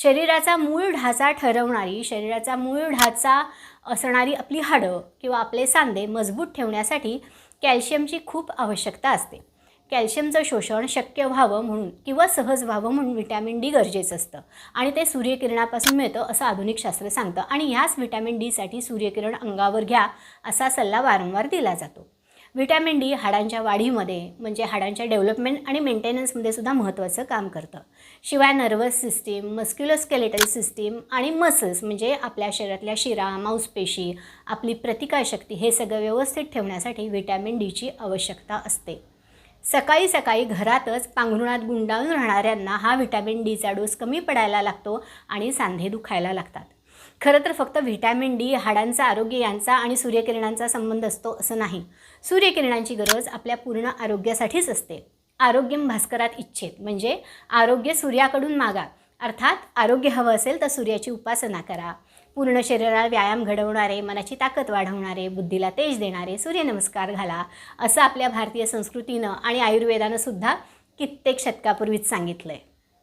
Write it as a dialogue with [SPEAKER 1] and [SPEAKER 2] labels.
[SPEAKER 1] शरीराचा मूळ ढाचा ठरवणारी, शरीराचा मूळ ढाचा असणारी आपली हाडं किंवा आपले सांधे मजबूत ठेवण्यासाठी कॅल्शियमची खूप आवश्यकता असते. कॅल्शियमचं शोषण शक्य व्हावं म्हणून किंवा सहज व्हावं म्हणून व्हिटॅमिन डी गरजेचं असतं आणि ते सूर्यकिरणापासून मिळतं असं आधुनिक शास्त्र सांगतं. आणि ह्याच व्हिटॅमिन डीसाठी सूर्यकिरण अंगावर घ्या असा सल्ला वारंवार दिला जातो. व्हिटॅमिन डी हाडांच्या वाढीमध्ये म्हणजे हाडांच्या डेव्हलपमेंट आणि मेंटेनन्समध्ये सुद्धा महत्त्वाचं काम करतं. शिवाय नर्वस सिस्टीम, मस्क्युलोस्केलेटल सिस्टीम आणि मसल्स म्हणजे आपल्या शरीरातल्या शिरा, मांसपेशी, आपली प्रतिकारशक्ती हे सगळं व्यवस्थित ठेवण्यासाठी व्हिटॅमिन डीची आवश्यकता असते. सकाळी सकाळी घरातच पांघरुणात गुंडाळून राहणाऱ्यांना हा व्हिटॅमिन डीचा डोस कमी पडायला लागतो आणि सांधे दुखायला लागतात. खरं तर फक्त व्हिटॅमिन डी, हाडांचं आरोग्य यांचा आणि सूर्यकिरणांचा संबंध असतो असं नाही. सूर्यकिरणांची गरज आपल्या पूर्ण आरोग्यासाठीच असते. आरोग्यम भास्करात इच्छेत म्हणजे आरोग्य सूर्याकडून मागा. अर्थात आरोग्य हवं असेल तर सूर्याची उपासना करा. पूर्ण शरीराला व्यायाम घडवणारे, मनाची ताकद वाढवणारे, बुद्धीला तेज देणारे सूर्यनमस्कार घाला असं आपल्या भारतीय संस्कृतीनं आणि आयुर्वेदानं सुद्धा कित्येक शतकापूर्वीच सांगितलं आहे.